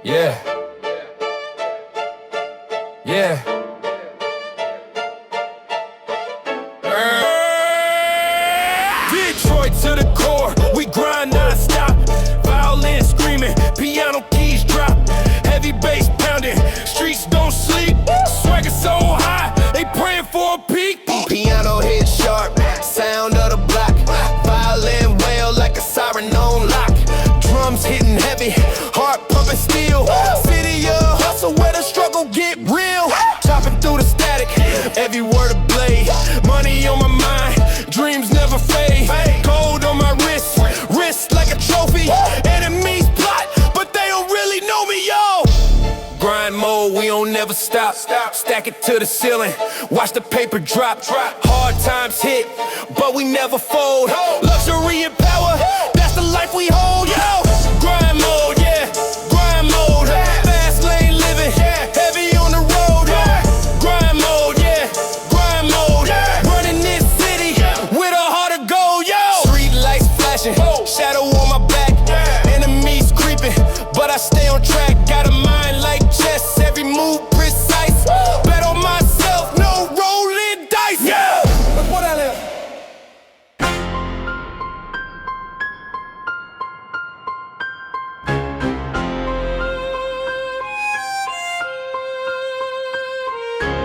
Yeah. Yeah. Detroit to the core, we grind non-stop. Violin screaming, piano keys drop. Heavy bass pounding, streets don't sleep. Swagger so high, they praying for a peak. Piano hit sharp, sound of the block. Violin wail like a siren on lock. Drums hitting heavy, heart pumping steel. City of hustle where the struggle get real. Chopping through the static, every word a blade. Money on my mind, dreams never fade. Gold on my wrist, wrist like a trophy. Enemies plot, but they don't really know me, yo. Grind mode, we don't never stop. Stack it to the ceiling, watch the paper drop. Hard times hit, but we never fold. Luxury and power, that's the life we hold, yo. Grind mode, yeah, grind mode. Fast lane living, heavy on the road. Grind mode, yeah, grind mode. Running this city with a heart of gold, yo. Street lights flashing, shadow on my back. Enemies creeping, but I stay on track. Got a mind like chess, every move precise. Bet on myself, no rolling dice. Yeah. Let's put that in.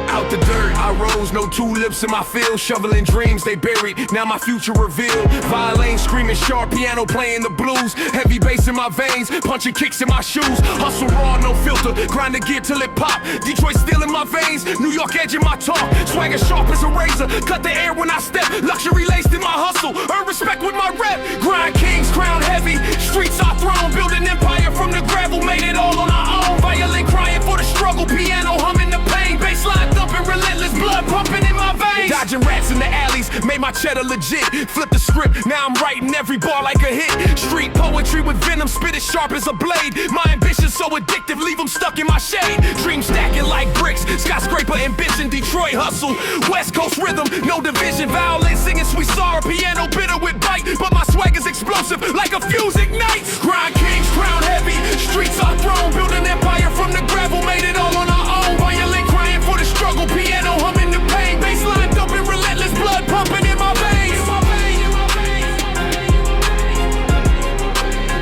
Out the dirt, I rose, no tulips in my field. Shoveling dreams, they buried, now my future revealed. Violin screaming sharp, piano playing the blues. Heavy bass in my veins, punching kicks in my shoes. Hustle raw, no filter, grind the gear till it pop. Detroit still in my veins, New York edge in my talk. Swagger sharp as a razor, cut the air when I step. Luxury laced in my hustle, earn respect with my rep. Grind kings, crown heavy, streets our throne. Build an empire from the gravel, made it all on our own. Violin crying for the struggle, piano humming the pain. Bassline thumping, relentless, blood pumping in my veins. Dodging rats in the alleys, made my cheddar legit. Flip the script, now I'm writing every bar like a hit. Street poetry with venom, spit as sharp as a blade. My ambition so addictive, leave them stuck in my shade. Dreams stacking like bricks, skyscraper ambition. Detroit hustle, West Coast rhythm, no division. Violin singing sweet sorrow, piano bitter with bite. But my swag is explosive, like a fuse ignites. Grind kings, crown heavy, streets our throne. Build an empire from the gravel, made it all on our own. Violin crying for the struggle, piano humming the pain. Bassline thumping, relentless, blood pumping in my veins.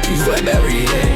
You sweat every day.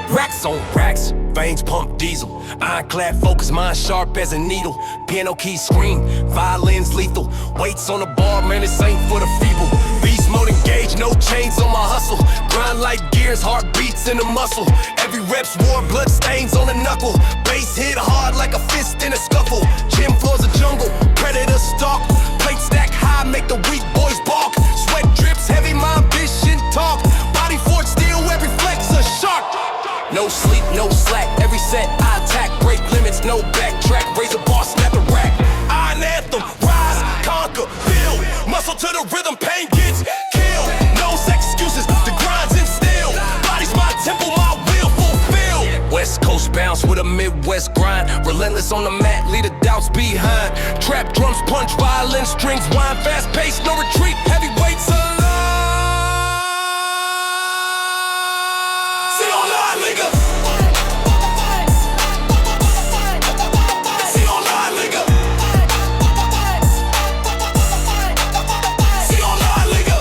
Racks on racks, veins pump diesel. Ironclad focus, mind sharp as a needle. Piano keys scream, violins lethal. Weights on the bar, man, this ain't for the feeble. Beast mode engaged, no chains on my hustle. Grind like gears, heartbeats in the muscle. Every rep's war, blood stains on the knuckle. Bass hit hard like a fist in a scuffle. Gym floors a jungle, predator stalk. Plate stack high, make the weak boys balk. Sweat drips, heavy, my ambition talk. Body forged steel, every flex a shark. No sleep, no slack, every set I attack. Break limits, no backtrack. Raise a bar, snap the rack. Iron anthem, rise, conquer, build. Muscle to the rhythm, pain gets killed. No excuses, the grind's instilled. Body's my temple, my will fulfilled. West Coast bounce with a Midwest grind. Relentless on the mat, leave the doubts behind. Trap drums, punch, violin strings, wine, fast pace, no retreat. Heavyweights alive. See online, nigga. See online, nigga. See online, nigga.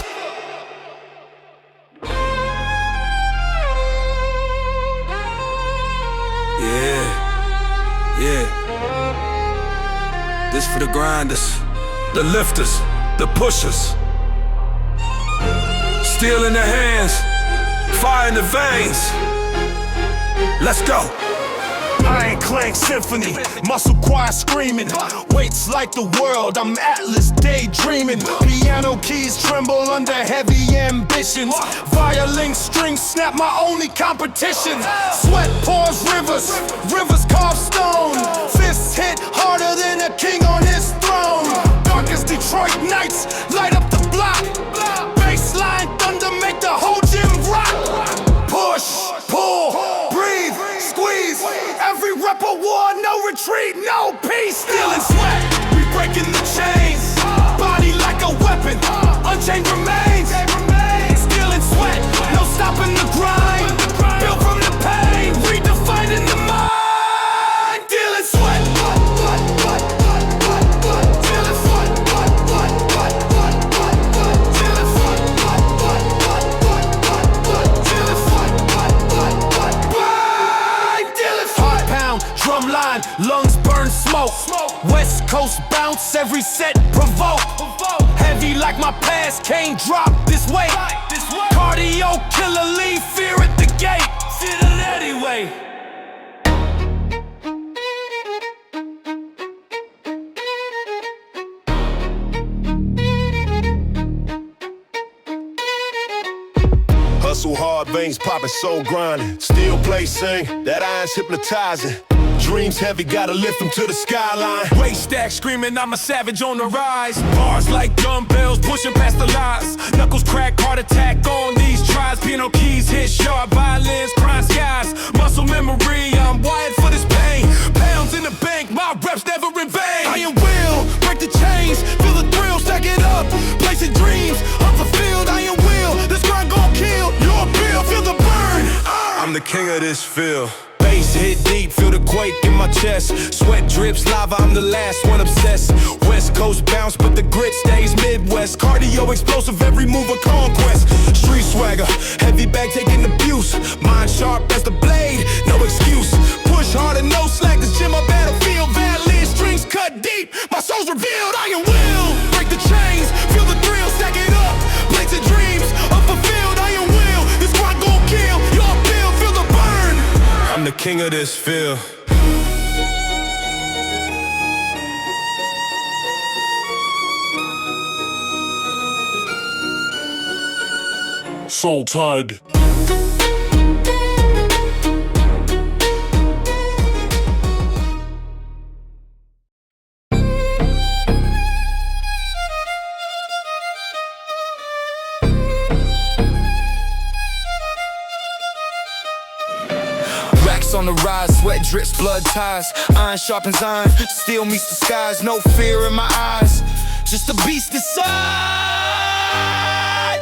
Yeah. This for the grinders, the lifters, the pushers. Steel in the hands, fire in the veins. Let's go. Iron clank symphony, muscle choir screaming. Weights like the world, I'm Atlas daydreaming. Piano keys tremble under heavy ambitions. Violin strings snap, my only competition. Sweat pours rivers, rivers carve stone. Fists hit harder than a king on his throne. Darkest Detroit nights light up the block. Bassline thunder make the whole gym rock. Push, push. retreat, no peace. Stealing sweat, we breaking the chains. Body like a weapon, unchained remains. Stealing sweat, no stopping the grind. Built from the pain, redefining the mind. Dealing sweat. Drumline, lungs burn smoke. West Coast bounce, every set provoke. Heavy like my past, can't drop this weight. Cardio killer, leave fear at the gate. Did it anyway. Hustle hard, veins popping, soul grinding. Still play, sing, that iron's hypnotizing. Dreams heavy, gotta lift them to the skyline. Weight stack screaming, I'm a savage on the rise. Bars like dumbbells, pushing past the lies. Knuckles crack, heart attack on these tries. Piano keys hit sharp, violins, crying skies. Muscle memory, I'm wired for this pain. Pounds in the bank, my reps never in vain. Iron will, break the chains, feel the thrill, stack it up. Placing dreams, unfulfilled, iron will. This grind gon' kill your bill, feel the burn. I'm the king of this field. Bass hit deep, feel the quake in my chest. Sweat drips, lava, I'm the last one obsessed. West Coast bounce, but the grit stays Midwest. Cardio explosive, every move a conquest. Street swagger, heavy bag taking abuse. Mind sharp as the blade, no excuse. Push harder, no slack, this gym my battlefield. Valid strings cut deep, my soul's revealed. Iron will, break the chains, feel the thrill, stack it up. Plates and dreams, unfulfilled, iron will. This grind gon' kill, your bill, feel the burn. I'm the king of this field. Soul Tide. On the rise, sweat drips, blood ties. Iron sharpens iron, steel meets the skies. No fear in my eyes, just a beast inside.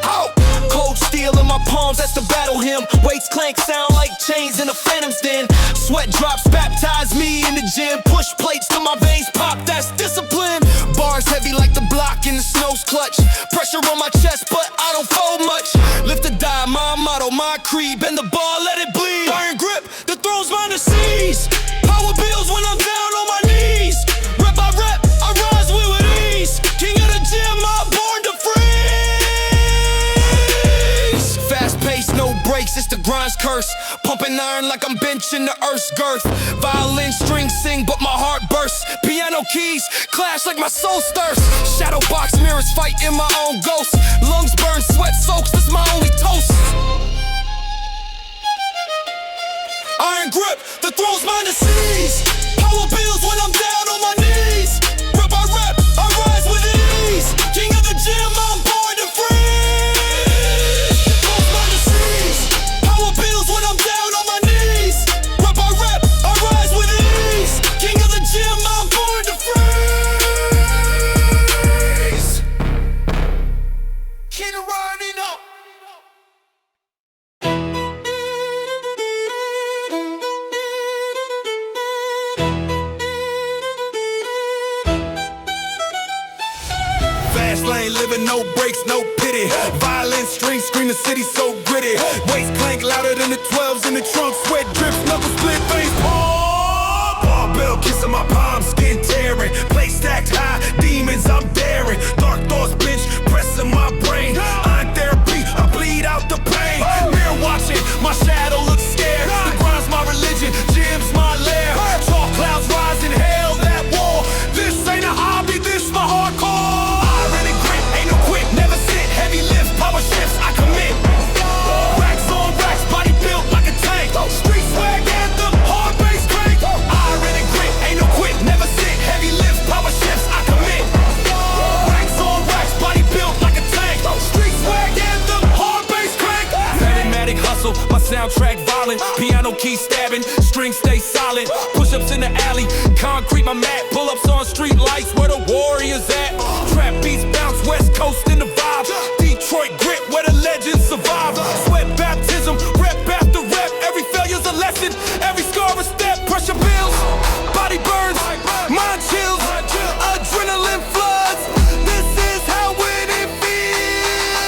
Oh! Cold steel in my palms, that's the battle hymn. Weights clank, sound like chains in a phantom's den. Sweat drops, baptize me in the gym. Push plates till my veins pop, that's discipline. Bars heavy like the block in the snow's clutch. Pressure on my chest, but I don't fold much. Lift or die, my motto, my creed. Bend the bar, let it bleed. Iron grip, the throne's mine to seize. Power bills when I'm down on my knees. Rep by rep, I rise with ease. King of the gym, I'm born to freeze. Fast pace, no breaks, it's the grind's curse. Pumping iron like I'm benching the earth's girth. Violin strings sing, but my heart bursts. Piano keys clash like my soul's thirst. Shadow box mirrors fight in my own ghost. Lungs burn, sweat soaks, that's my only toast. Iron grip, the throne's mine to seize. Power bills when I'm down on my knees. Rep by rep, I rise with ease. King of the gym, I'm born to freeze. Throne's mine to seize. Power bills when I'm down on my knees. Rep by rep, I rise with ease. King of the gym, I'm born to freeze. Kid running up. Fast lane living, no brakes, no pity. Violent strings scream the city so gritty. Weights clank louder than the 12s in the trunk. Sweat drips, knuckles split, face palm. Barbell kissing my palms, skin tearing. Plate stacked high, demons I'm daring. Dark thoughts bench, pressing my brain. Iron therapy, I bleed out the pain. Mirror watching, my shadow looks scared. The grind's my religion, gym's my lair. Chalk clouds rising, hail that wall. This ain't a hobby, this my hardcore. Power shifts, I commit. Racks on racks, body built like a tank. Street swag anthem, hard bass crank. Iron and grit, ain't no quit, never sit. Heavy lifts, power shifts, I commit. Racks hustle, my soundtrack violent. Piano keys stabbing, strings stay solid. Push-ups in the alley, concrete my mat. Pull-ups on street lights where the warriors at. Trap beats bounce, West Coast in the vibe. Detroit grit where the legends survive. Sweat baptism, rep after rep. Every failure's a lesson, every scar a step. Pressure builds, body burns, mind chills, adrenaline floods. This is how winning feels.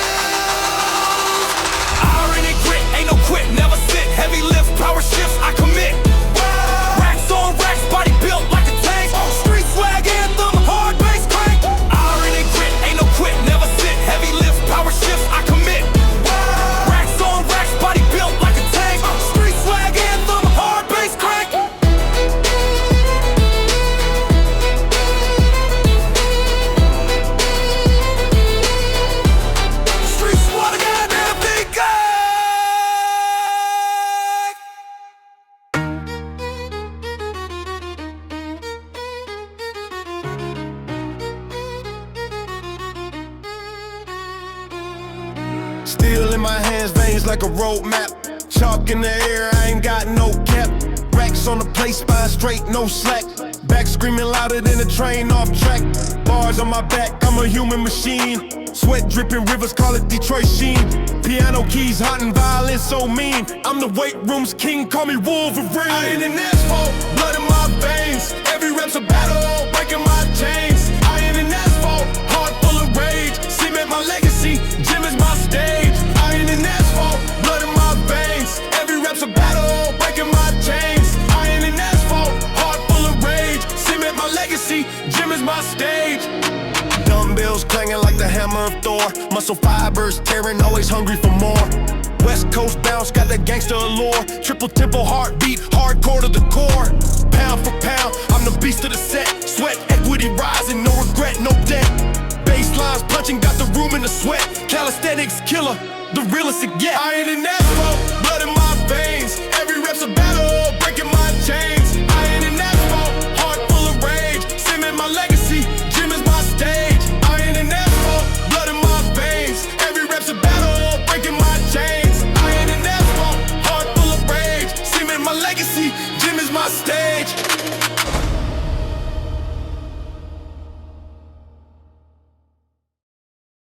Iron and grit, ain't no quit, never sit. Heavy lift, power shifts, I commit. Racks on racks, body built like a tank. Street swag anthem, hard bass crank. Iron and grit, ain't no quit, never sit. Heavy lift, power shifts, I commit. Racks on racks, body built like a tank. Street swag anthem, hard bass crank. Streets wanna get everything good. Steel in my hands, veins like a road map. Chalk in the air, I ain't got no cap. Racks on the place, spine straight, no slack. Back screaming louder than a train off track. Bars on my back, I'm a human machine. Sweat dripping rivers, call it Detroit Sheen. Piano keys hot and violin so mean. I'm the weight room's king, call me Wolverine. I ain't an asphalt, blood in my veins. Every rap's a battle, breaking my chains. I ain't an asphalt, heart full of rage. Cement my legacy, gym is my stage. I ain't an asphalt, blood in my veins. Every rap's a battle, breaking my chains. I ain't an asphalt, heart full of rage. Cement my legacy, gym is my stage. Dumbbells clanging like the hammer of Thor. Muscle fibers tearing, always hungry for more. West Coast bounce, got that gangster allure. Triple tempo heartbeat, hardcore to the core. Pound for pound, I'm the beast of the set. Sweat equity rising, no regret, no debt. Baselines punching, got the room in the sweat. Calisthenics killer, the realest it get. I ain't an asphalt,